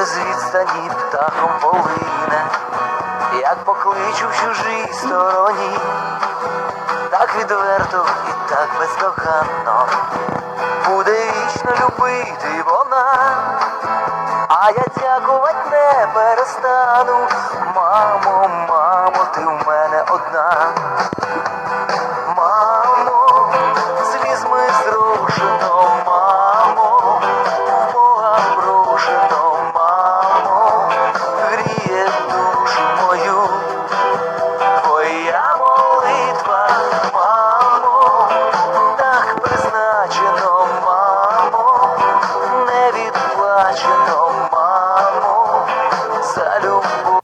з відстані птахом полине, як покличу в чужій стороні, так відверто і так бездоганно буде вічно любити вона, а я дякувати не перестану. Мамо, мамо, ти в мене одна. Мамо, слізьми зрушено, мамо, Бога брошено, мамо, гріє душу мою твоя молитва, мамо, так призначено, мамо, не відплачено, мамо, за любов,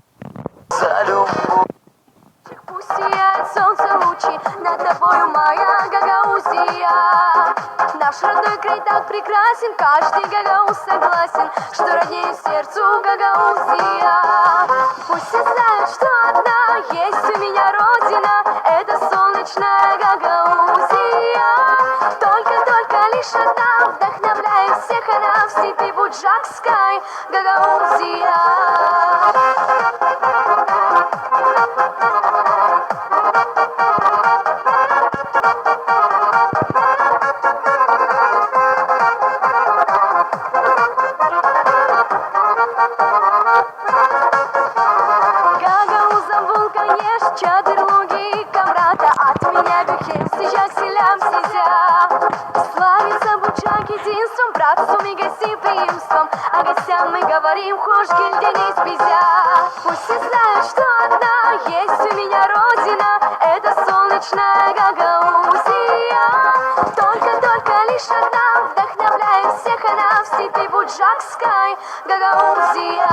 за любов. Пусть сияет солнце лучи, над тобою моя Гагаузия. Наш родной край так прекрасен, каждый гагауз согласен, что роднее сердцу Гагаузия. Пусть все знают, что одна есть у меня родина, это солнечная Гагаузия. Только лишь одна вдохновляет всех, она в степи Буджакской Гагаузия. Гагаузом Вулканеш, Чадырлуги и Камрата, от меня Бюхем сейчас селям сизя. Славится Буджак единством, братством и гостеприимством, а гостям мы говорим хошь гильденей спизя. Пусть все знают, что одна есть у меня родина, это солнечная Гагаузия. Только лишь одна вдохновляет всех, она в степи Буджакской Гагаузия.